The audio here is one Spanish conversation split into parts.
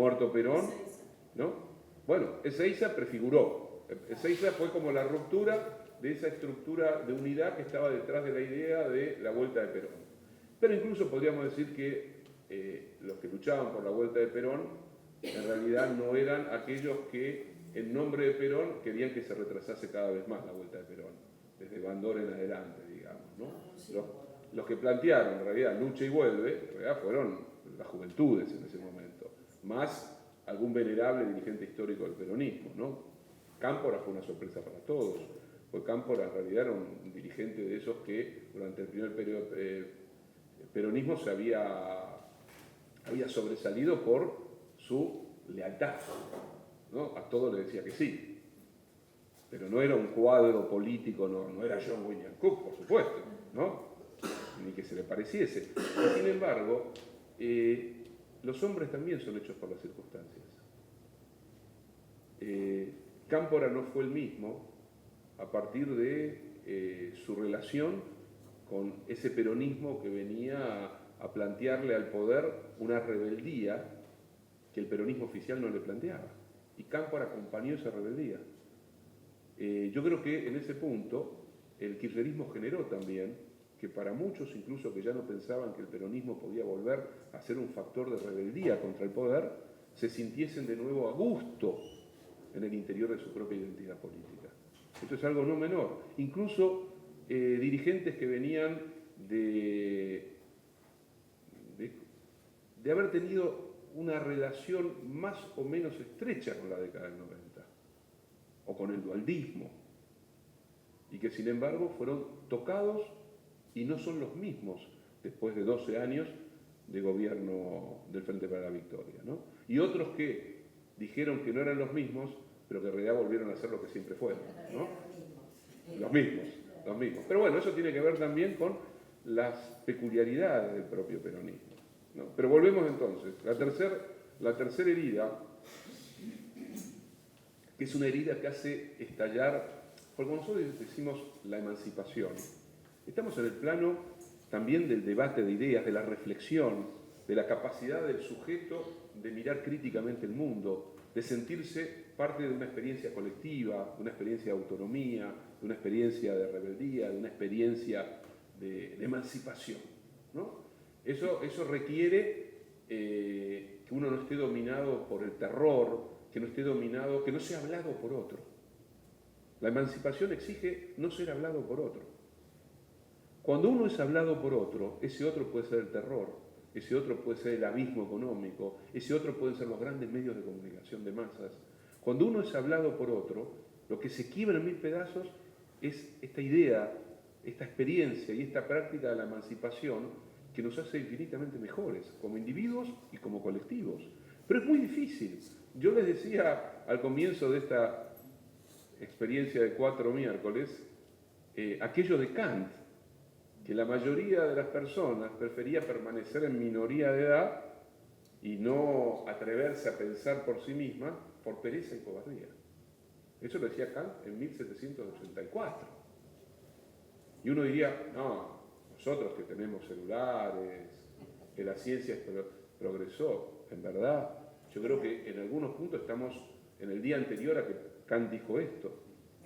muerto Perón, ¿no? Bueno, Ezeiza prefiguró. Ezeiza fue como la ruptura de esa estructura de unidad que estaba detrás de la idea de la vuelta de Perón. Pero incluso podríamos decir que los que luchaban por la vuelta de Perón en realidad no eran aquellos que en nombre de Perón querían que se retrasase cada vez más la vuelta de Perón, desde Bandor en adelante, digamos, ¿no? Los que plantearon en realidad lucha y vuelve, en realidad fueron las juventudes en ese momento, más algún venerable dirigente histórico del peronismo, ¿no? Cámpora fue una sorpresa para todos, porque Cámpora en realidad era un dirigente de esos que durante el primer periodo peronismo se había sobresalido por su lealtad, ¿no? A todo le decía que sí, pero no era un cuadro político, no era John William Cook, por supuesto, ¿no? Ni que se le pareciese. Y sin embargo, los hombres también son hechos por las circunstancias. Cámpora no fue el mismo a partir de su relación con ese peronismo que venía a plantearle al poder una rebeldía que el peronismo oficial no le planteaba. Y Cámpora acompañó esa rebeldía. Yo creo que en ese punto el kirchnerismo generó también que para muchos, incluso que ya no pensaban que el peronismo podía volver a ser un factor de rebeldía contra el poder, se sintiesen de nuevo a gusto en el interior de su propia identidad política. Esto es algo no menor. Incluso dirigentes que venían de haber tenido una relación más o menos estrecha con la década del 90, o con el dualdismo, y que sin embargo fueron tocados y no son los mismos después de 12 años de gobierno del Frente para la Victoria, ¿no? Y otros que dijeron que no eran los mismos, pero que en realidad volvieron a ser lo que siempre fueron, ¿no? Los mismos. Pero bueno, eso tiene que ver también con las peculiaridades del propio peronismo, ¿no? Pero volvemos entonces. La tercera herida, que es una herida que hace estallar, porque nosotros decimos la emancipación, estamos en el plano también del debate de ideas, de la reflexión, de la capacidad del sujeto de mirar críticamente el mundo, de sentirse parte de una experiencia colectiva, de una experiencia de autonomía, de una experiencia de rebeldía, de una experiencia de emancipación, ¿no? Eso requiere que uno no esté dominado por el terror, que no esté dominado, que no sea hablado por otro. La emancipación exige no ser hablado por otro. Cuando uno es hablado por otro, ese otro puede ser el terror, ese otro puede ser el abismo económico, ese otro pueden ser los grandes medios de comunicación de masas. Cuando uno es hablado por otro, lo que se quiebra en mil pedazos es esta idea, esta experiencia y esta práctica de la emancipación que nos hace infinitamente mejores, como individuos y como colectivos. Pero es muy difícil. Yo les decía al comienzo de esta experiencia de 4 miércoles, aquello de Kant, que la mayoría de las personas prefería permanecer en minoría de edad y no atreverse a pensar por sí misma por pereza y cobardía. Eso lo decía Kant en 1784. Y uno diría, no, nosotros que tenemos celulares, que la ciencia progresó, en verdad, yo creo que en algunos puntos estamos en el día anterior a que Kant dijo esto.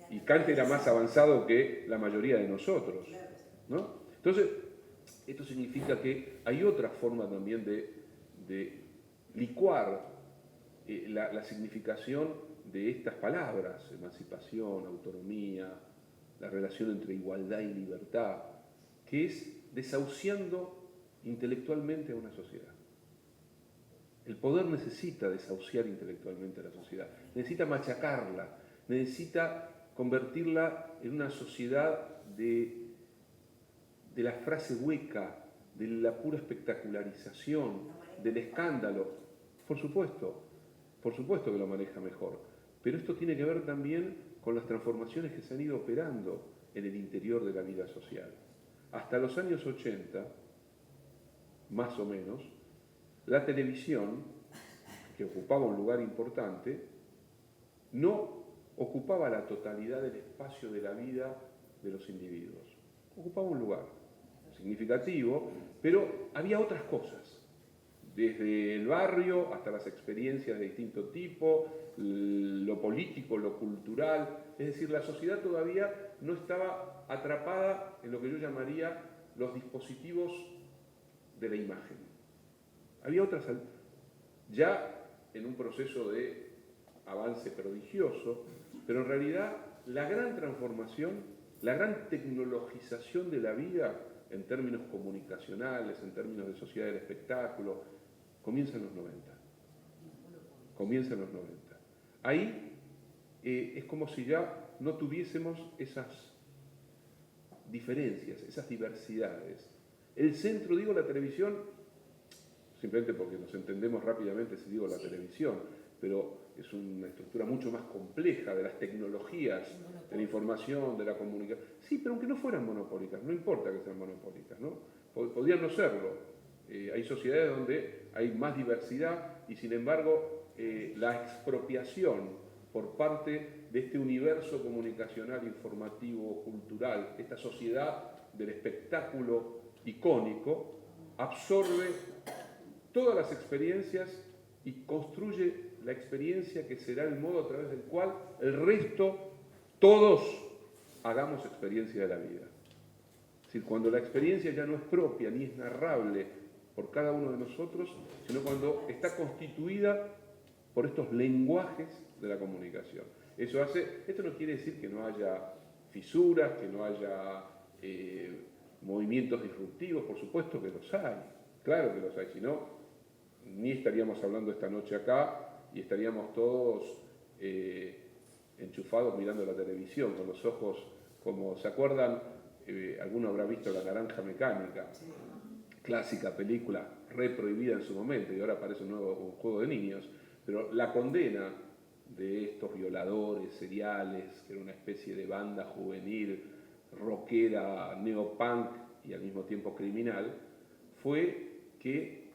Y Kant era más avanzado que la mayoría de nosotros, ¿no? Entonces, esto significa que hay otra forma también de licuar la significación de estas palabras, emancipación, autonomía, la relación entre igualdad y libertad, que es desahuciando intelectualmente a una sociedad. El poder necesita desahuciar intelectualmente a la sociedad, necesita machacarla, necesita convertirla en una sociedad de la frase hueca, de la pura espectacularización, del escándalo. Por supuesto que lo maneja mejor, pero esto tiene que ver también con las transformaciones que se han ido operando en el interior de la vida social. Hasta los años 80, más o menos, la televisión, que ocupaba un lugar importante, no ocupaba la totalidad del espacio de la vida de los individuos. Ocupaba un lugar significativo, pero había otras cosas desde el barrio hasta las experiencias de distinto tipo, lo político, lo cultural. Es decir, la sociedad todavía no estaba atrapada en lo que yo llamaría los dispositivos de la imagen. Había otras, ya en un proceso de avance prodigioso, pero en realidad la gran transformación, la gran tecnologización de la vida en términos comunicacionales, en términos de sociedad del espectáculo, comienza en los 90. Comienza en los 90. Ahí es como si ya no tuviésemos esas diferencias, esas diversidades. El centro, digo la televisión, simplemente porque nos entendemos rápidamente si digo la televisión, pero es una estructura mucho más compleja de las tecnologías, de la información, de la comunicación. Sí, pero aunque no fueran monopólicas, no importa que sean monopólicas, ¿no? Podrían no serlo. Hay sociedades donde hay más diversidad y sin embargo la expropiación por parte de este universo comunicacional, informativo, cultural, esta sociedad del espectáculo icónico, absorbe todas las experiencias y construye la experiencia que será el modo a través del cual el resto, todos, hagamos experiencia de la vida. Es decir, cuando la experiencia ya no es propia ni es narrable por cada uno de nosotros, sino cuando está constituida por estos lenguajes de la comunicación. Esto no quiere decir que no haya fisuras, que no haya movimientos disruptivos, por supuesto que los hay, claro que los hay, si no, ni estaríamos hablando esta noche acá y estaríamos todos enchufados mirando la televisión, con los ojos como, ¿se acuerdan? Alguno habrá visto La Naranja Mecánica, clásica película, re prohibida en su momento, y ahora parece un juego de niños, pero la condena de estos violadores seriales, que era una especie de banda juvenil, rockera, neopunk y al mismo tiempo criminal, fue que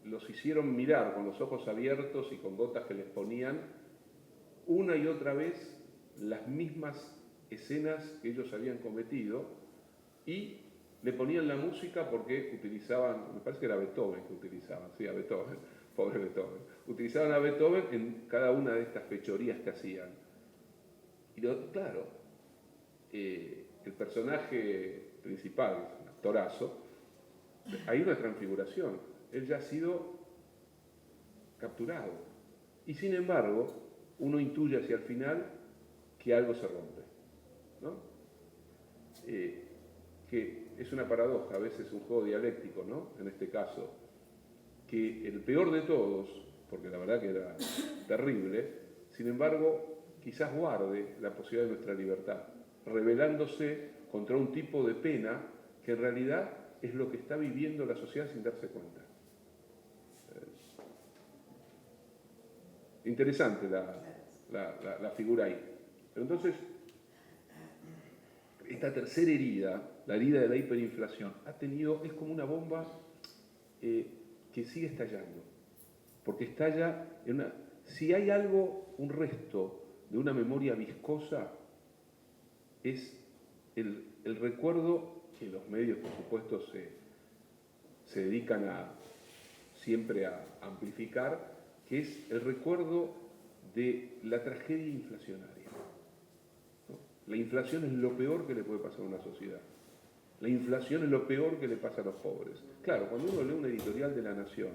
los hicieron mirar con los ojos abiertos y con gotas que les ponían una y otra vez las mismas escenas que ellos habían cometido y le ponían la música porque utilizaban, me parece que era Beethoven que utilizaban, sí, a Beethoven, pobre Beethoven, utilizaban a Beethoven en cada una de estas fechorías que hacían. Y claro, el personaje principal, un actorazo, hay una transfiguración, él ya ha sido capturado. Y sin embargo, uno intuye hacia el final que algo se rompe, ¿no? Que es una paradoja, a veces un juego dialéctico, ¿no? En este caso, que el peor de todos, porque la verdad que era terrible, sin embargo, quizás guarde la posibilidad de nuestra libertad, rebelándose contra un tipo de pena que en realidad es lo que está viviendo la sociedad sin darse cuenta. Interesante la figura ahí. Pero entonces, esta tercera herida, la herida de la hiperinflación, es como una bomba que sigue estallando. Porque estalla si hay algo, un resto de una memoria viscosa, es el recuerdo que los medios, por supuesto, se dedican siempre a amplificar, que es el recuerdo de la tragedia inflacionaria, ¿no? La inflación es lo peor que le puede pasar a una sociedad. La inflación es lo peor que le pasa a los pobres. Claro, cuando uno lee un editorial de La Nación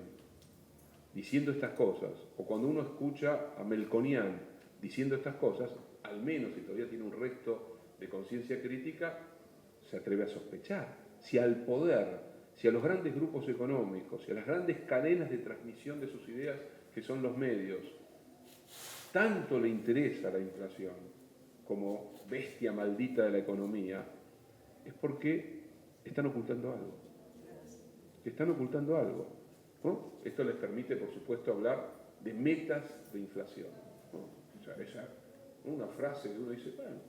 diciendo estas cosas, o cuando uno escucha a Melconian diciendo estas cosas, al menos si todavía tiene un resto de conciencia crítica, se atreve a sospechar. Si al poder, si a los grandes grupos económicos, si a las grandes cadenas de transmisión de sus ideas, que son los medios, tanto le interesa la inflación como bestia maldita de la economía, es porque están ocultando algo. Están ocultando algo, ¿no? Esto les permite, por supuesto, hablar de metas de inflación, ¿no? O sea, una frase que uno dice, bueno,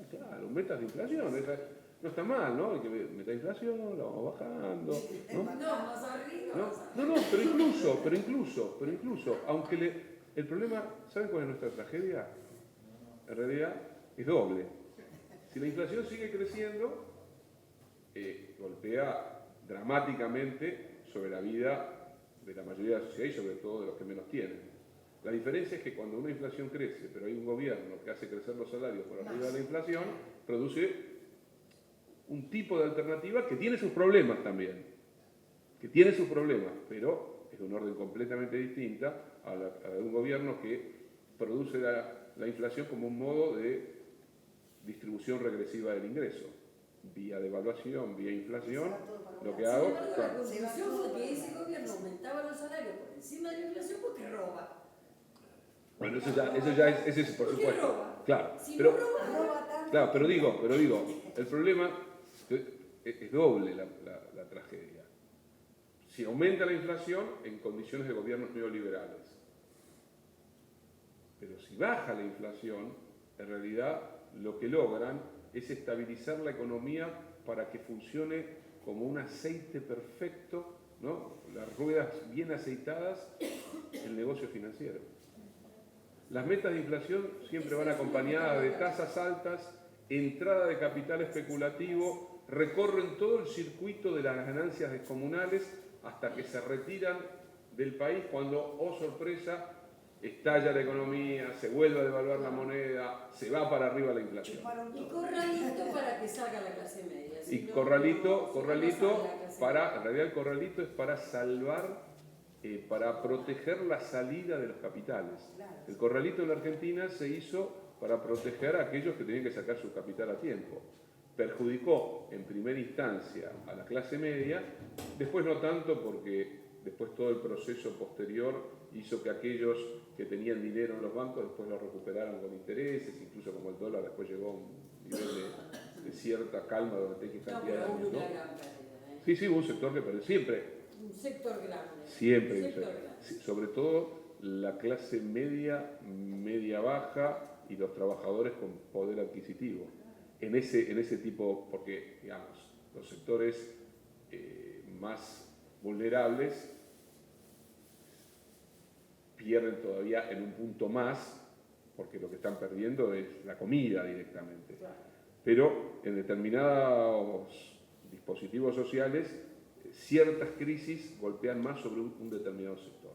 claro, metas de inflación, no está mal, ¿no? Hay que ver meta de inflación, la vamos bajando, ¿no? No, pero incluso, aunque el problema, ¿saben cuál es nuestra tragedia? En realidad es doble. Si la inflación sigue creciendo, golpea dramáticamente sobre la vida de la mayoría de la sociedad y sobre todo de los que menos tienen. La diferencia es que cuando una inflación crece, pero hay un gobierno que hace crecer los salarios por arriba de la inflación, produce un tipo de alternativa que tiene sus problemas también, pero es de un orden completamente distinta a la de un gobierno que produce la inflación como un modo de distribución regresiva del ingreso, vía devaluación, vía inflación. Lo que hago, la conclusión fue que ese gobierno aumentaba los salarios por encima de la inflación porque roba. Bueno, eso ya es por supuesto. Claro, si pero, no roba tanto. Claro, pero digo, el problema es doble la tragedia. Si aumenta la inflación en condiciones de gobiernos neoliberales, pero si baja la inflación, en realidad lo que logran es estabilizar la economía para que funcione como un aceite perfecto, ¿no? Las ruedas bien aceitadas, el negocio financiero. Las metas de inflación siempre van acompañadas de tasas altas, entrada de capital especulativo, recorren todo el circuito de las ganancias descomunales hasta que se retiran del país cuando, oh sorpresa, estalla la economía, se vuelve a devaluar la moneda, se va para arriba la inflación. Y corralito para que salga la clase media. Y corralito para, en realidad el corralito es para salvar, para proteger la salida de los capitales. El corralito en la Argentina se hizo para proteger a aquellos que tenían que sacar su capital a tiempo. Perjudicó en primera instancia a la clase media, después no tanto porque después todo el proceso posterior hizo que aquellos que tenían dinero en los bancos después lo recuperaran con intereses, incluso como el dólar después llegó a un nivel de cierta calma durante X cantidad de años, ¿no? Sí, hubo un sector que perdió, siempre. Un sector grande. Siempre, sobre todo la clase media, media-baja y los trabajadores con poder adquisitivo. En ese tipo, porque, digamos, los sectores más vulnerables pierden todavía en un punto más, porque lo que están perdiendo es la comida directamente. Pero en determinados dispositivos sociales, ciertas crisis golpean más sobre un determinado sector.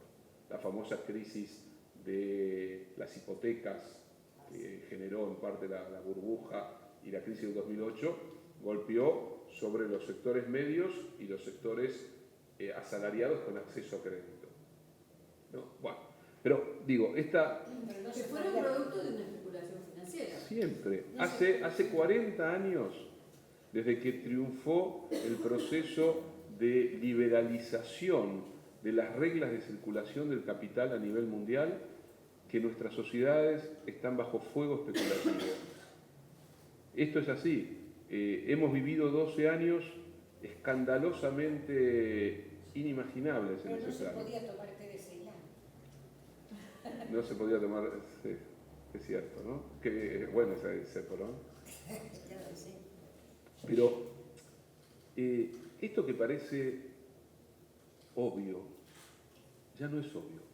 La famosa crisis de las hipotecas que generó en parte la burbuja y la crisis del 2008 golpeó sobre los sectores medios y los sectores asalariados con acceso a crédito. ¿No? Bueno, pero digo, que fuera un producto de una especulación financiera. Siempre. Hace 40 años, desde que triunfó el proceso de liberalización de las reglas de circulación del capital a nivel mundial, que nuestras sociedades están bajo fuego especulativo. Esto es así. Hemos vivido 12 años escandalosamente inimaginables en ese plano. No se podía tomar té de Ceilán. No se podía tomar, sí, es cierto, ¿no? Que bueno ese seco, ¿no? Pero esto que parece obvio, ya no es obvio.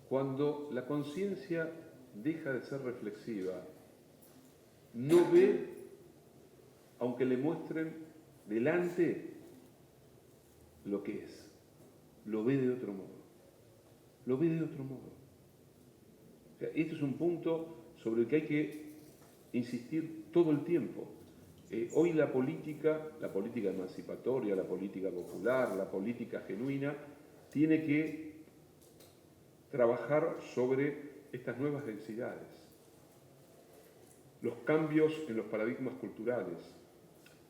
Cuando la conciencia deja de ser reflexiva, no ve, aunque le muestren delante lo que es, lo ve de otro modo. Lo ve de otro modo. O sea, esto es un punto sobre el que hay que insistir todo el tiempo. Hoy la política emancipatoria, la política popular, la política genuina, tiene que trabajar sobre estas nuevas densidades. Los cambios en los paradigmas culturales,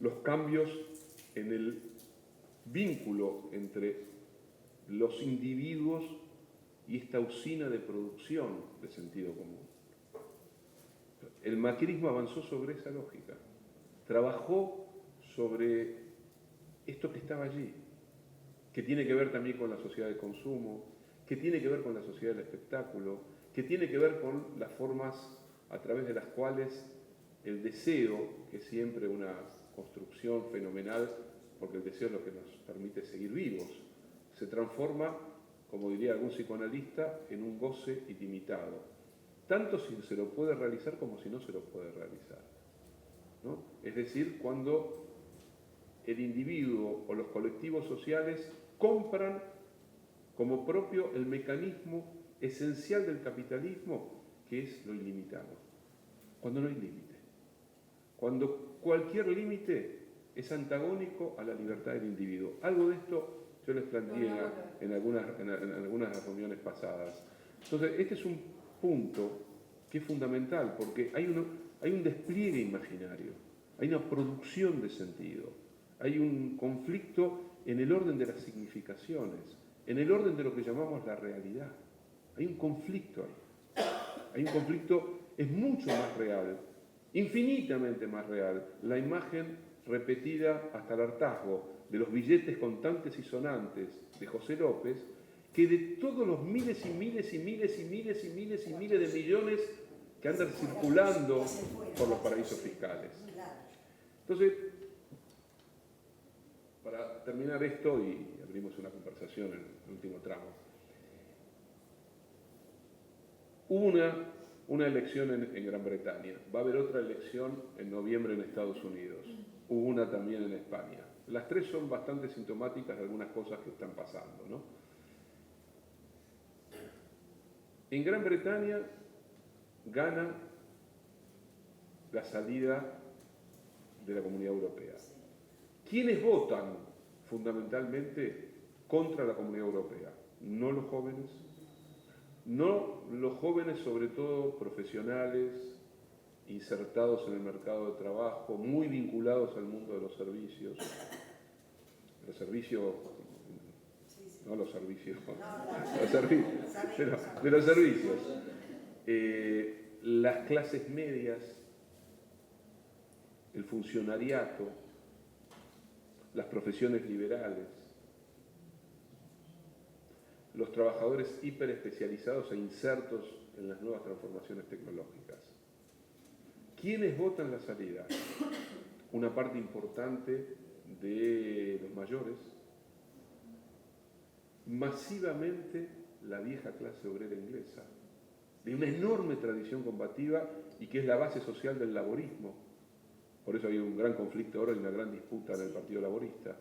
los cambios en el vínculo entre los individuos y esta usina de producción de sentido común. El macrismo avanzó sobre esa lógica, trabajó sobre esto que estaba allí, que tiene que ver también con la sociedad de consumo, que tiene que ver con la sociedad del espectáculo, que tiene que ver con las formas a través de las cuales el deseo, que es siempre una construcción fenomenal, porque el deseo es lo que nos permite seguir vivos, se transforma, como diría algún psicoanalista, en un goce ilimitado, tanto si se lo puede realizar como si no se lo puede realizar, ¿no? Es decir, cuando el individuo o los colectivos sociales compran como propio el mecanismo esencial del capitalismo, que es lo ilimitado. Cuando no hay límite. Cuando cualquier límite es antagónico a la libertad del individuo. Algo de esto yo les planteé en algunas reuniones pasadas. Entonces, este es un punto que es fundamental, porque hay un despliegue imaginario, hay una producción de sentido, hay un conflicto en el orden de las significaciones, en el orden de lo que llamamos la realidad. Hay un conflicto ahí. Hay un conflicto, es mucho más real, infinitamente más real, la imagen repetida hasta el hartazgo de los billetes contantes y sonantes de José López, que de todos los miles y miles y miles y miles y miles y miles de millones que andan circulando por los paraísos fiscales. Entonces, para terminar esto, y abrimos una conversación en el último tramo, hubo una elección en Gran Bretaña, va a haber otra elección en noviembre en Estados Unidos, hubo una también en España. Las tres son bastante sintomáticas de algunas cosas que están pasando, ¿no? En Gran Bretaña gana la salida de la Comunidad Europea. ¿Quiénes votan fundamentalmente contra la Comunidad Europea? No los jóvenes, no los jóvenes, sobre todo profesionales, insertados en el mercado de trabajo, muy vinculados al mundo de los servicios, no los servicios, de los servicios, las clases medias, el funcionariato, las profesiones liberales, los trabajadores hiperespecializados e insertos en las nuevas transformaciones tecnológicas. ¿Quiénes votan la salida? Una parte importante de los mayores, masivamente la vieja clase obrera inglesa, de una enorme tradición combativa y que es la base social del laborismo. Por eso hay un gran conflicto ahora y una gran disputa en el Partido Laborista.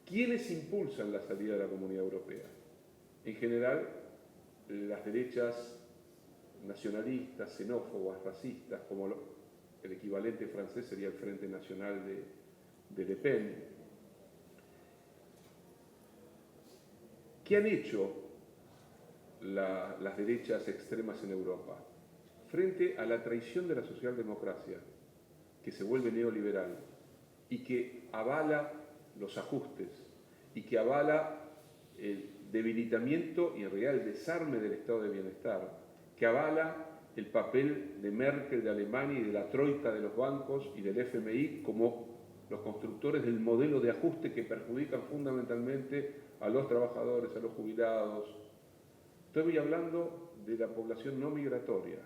¿Quiénes impulsan la salida de la Comunidad Europea? En general, las derechas nacionalistas, xenófobas, racistas, como el equivalente francés sería el Frente Nacional de Le Pen. ¿Qué han hecho las derechas extremas en Europa? Frente a la traición de la socialdemocracia, que se vuelve neoliberal y que avala los ajustes y que avala el debilitamiento y en realidad el desarme del estado de bienestar, que avala el papel de Merkel, de Alemania y de la troika de los bancos y del FMI como los constructores del modelo de ajuste que perjudican fundamentalmente a los trabajadores, a los jubilados. Estoy hablando de la población no migratoria,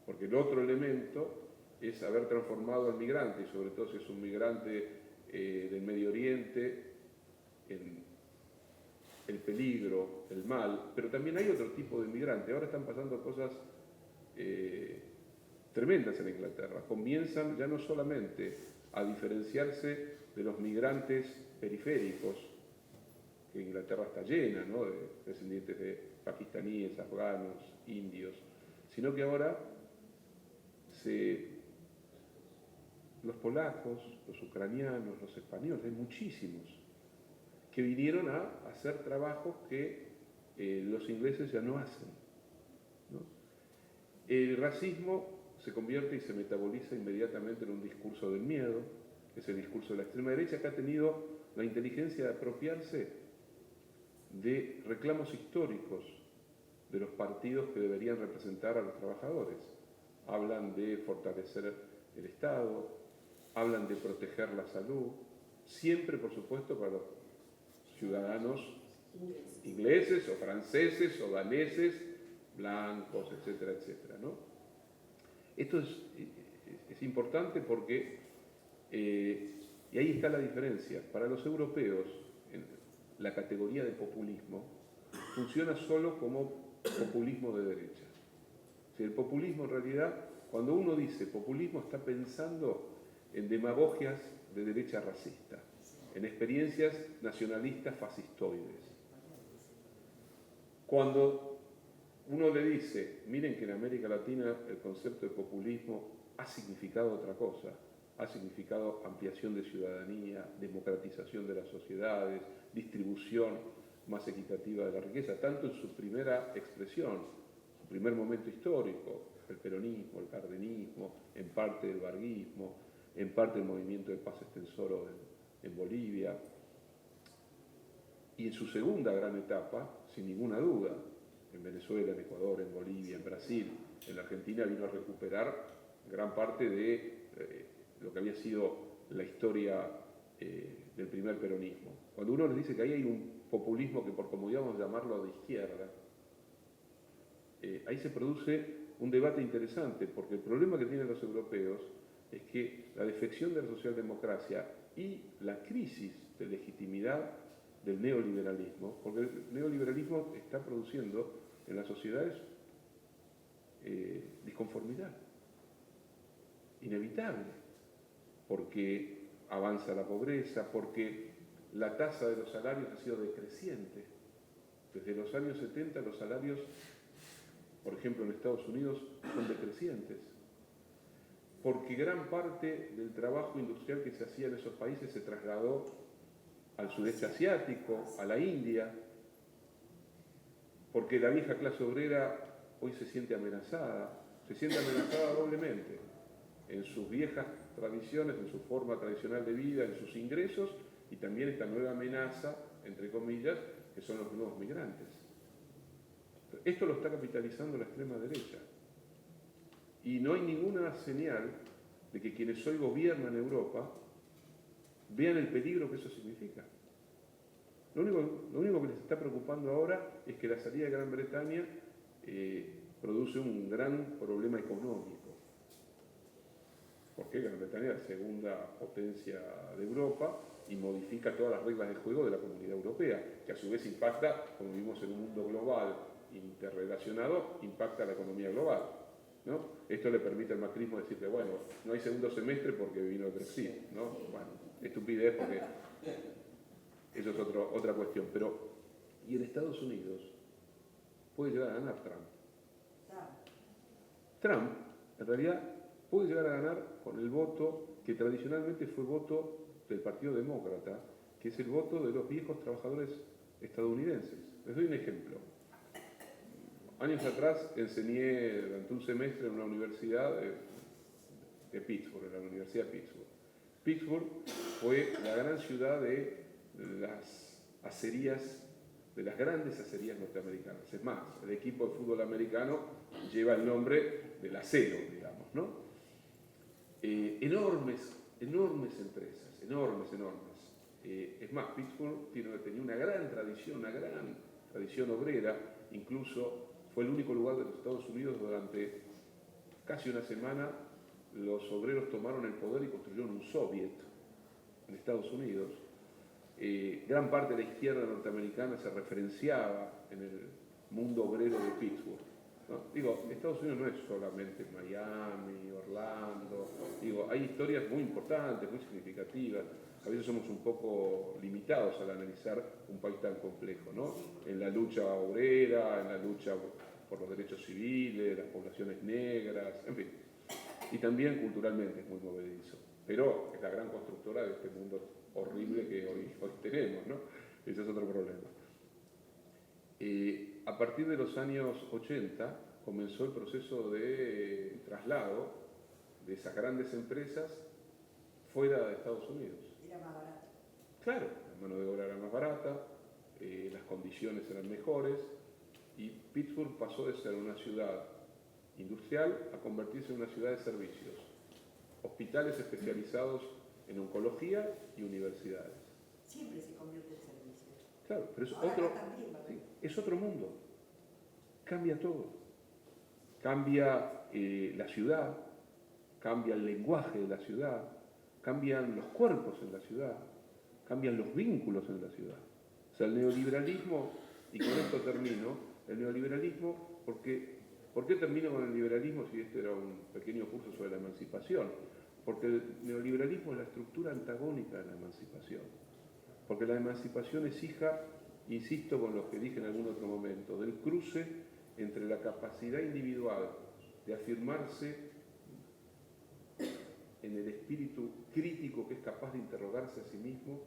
porque el otro elemento es haber transformado al migrante, y sobre todo si es un migrante del Medio Oriente, en el peligro, el mal, pero también hay otro tipo de migrante. Ahora están pasando cosas tremendas en Inglaterra. Comienzan ya no solamente a diferenciarse de los migrantes periféricos, que Inglaterra está llena, ¿no?, de descendientes de pakistaníes, afganos, indios, sino que ahora los polacos, los ucranianos, los españoles, hay muchísimos, que vinieron a hacer trabajos que los ingleses ya no hacen, ¿no? El racismo se convierte y se metaboliza inmediatamente en un discurso del miedo, que es el discurso de la extrema derecha, que ha tenido la inteligencia de apropiarse de reclamos históricos de los partidos que deberían representar a los trabajadores. Hablan de fortalecer el Estado, hablan de proteger la salud, siempre, por supuesto, para los ciudadanos ingleses o franceses o daneses, blancos, etcétera, etcétera, ¿no? Esto es importante porque, y ahí está la diferencia, para los europeos, la categoría de populismo funciona solo como populismo de derecha. Si el populismo, en realidad, cuando uno dice populismo, está pensando en demagogias de derecha racista, en experiencias nacionalistas fascistoides. Cuando uno le dice, miren que en América Latina el concepto de populismo ha significado otra cosa, ha significado ampliación de ciudadanía, democratización de las sociedades, distribución más equitativa de la riqueza, tanto en su primera expresión, su primer momento histórico, el peronismo, el cardenismo, en parte el varguismo, en parte el movimiento de paz extensoro en Bolivia, y en su segunda gran etapa, sin ninguna duda, en Venezuela, en Ecuador, en Bolivia, en Brasil, en la Argentina, vino a recuperar gran parte de lo que había sido la historia del primer peronismo. Cuando uno les dice que ahí hay un populismo que por comodidad vamos a llamarlo de izquierda, ahí se produce un debate interesante, porque el problema que tienen los europeos es que la defección de la socialdemocracia y la crisis de legitimidad del neoliberalismo, porque el neoliberalismo está produciendo en las sociedades disconformidad, inevitable, porque avanza la pobreza, porque la tasa de los salarios ha sido decreciente. Desde los años 70 los salarios, por ejemplo en Estados Unidos, son decrecientes, porque gran parte del trabajo industrial que se hacía en esos países se trasladó al sudeste asiático, a la India, porque la vieja clase obrera hoy se siente amenazada doblemente en sus viejas tradiciones, en su forma tradicional de vida, en sus ingresos, y también esta nueva amenaza, entre comillas, que son los nuevos migrantes. Esto lo está capitalizando la extrema derecha. Y no hay ninguna señal de que quienes hoy gobiernan Europa vean el peligro que eso significa. Lo único que les está preocupando ahora es que la salida de Gran Bretaña produce un gran problema económico. Porque Gran Bretaña es la segunda potencia de Europa y modifica todas las reglas de juego de la Comunidad Europea, que a su vez impacta, como vivimos en un mundo global interrelacionado, impacta la economía global, ¿no? Esto le permite al macrismo decir que, bueno, no hay segundo semestre porque vino el Brexit, ¿no? Bueno, estupidez porque eso es otra cuestión. Pero, y en Estados Unidos puede llegar a ganar Trump. Trump, en realidad, puede llegar a ganar con el voto que tradicionalmente fue voto del Partido Demócrata, que es el voto de los viejos trabajadores estadounidenses. Les doy un ejemplo. Años atrás enseñé durante un semestre en una universidad de Pittsburgh, en la Universidad de Pittsburgh. Pittsburgh fue la gran ciudad de las acerías, de las grandes acerías norteamericanas. Es más, el equipo de fútbol americano lleva el nombre del acero, digamos, ¿no? Enormes empresas, enormes. Es más, Pittsburgh tenía una gran tradición obrera, incluso fue el único lugar de los Estados Unidos durante casi una semana los obreros tomaron el poder y construyeron un soviet en Estados Unidos. Gran parte de la izquierda norteamericana se referenciaba en el mundo obrero de Pittsburgh, ¿no? Digo, Estados Unidos no es solamente Miami, Orlando, digo, hay historias muy importantes, muy significativas. A veces somos un poco limitados al analizar un país tan complejo, ¿no? En la lucha obrera, en la lucha por los derechos civiles, las poblaciones negras, en fin. Y también culturalmente es muy movedizo. Pero es la gran constructora de este mundo horrible que hoy tenemos, ¿no? Ese es otro problema. A partir de los años 80 comenzó el proceso de traslado de esas grandes empresas fuera de Estados Unidos. Era más barato. Claro, la mano de obra era más barata, las condiciones eran mejores y Pittsburgh pasó de ser una ciudad industrial a convertirse en una ciudad de servicios. Hospitales especializados en oncología y universidades. Siempre se convierte en servicio. Claro, pero es es otro mundo. Cambia todo. Cambia la ciudad, cambia el lenguaje de la ciudad, cambian los cuerpos en la ciudad, cambian los vínculos en la ciudad. O sea, el neoliberalismo, y con esto termino, el neoliberalismo, ¿por qué termino con el liberalismo si este era un pequeño curso sobre la emancipación? Porque el neoliberalismo es la estructura antagónica de la emancipación. Porque la emancipación es hija insisto con lo que dije en algún otro momento, del cruce entre la capacidad individual de afirmarse en el espíritu crítico que es capaz de interrogarse a sí mismo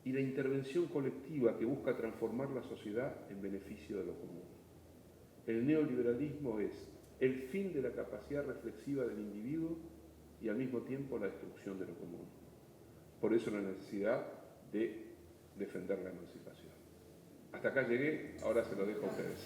y la intervención colectiva que busca transformar la sociedad en beneficio de lo común. El neoliberalismo es el fin de la capacidad reflexiva del individuo y al mismo tiempo la destrucción de lo común. Por eso la necesidad de defender la emancipación. Hasta acá llegué, ahora se lo dejo a ustedes.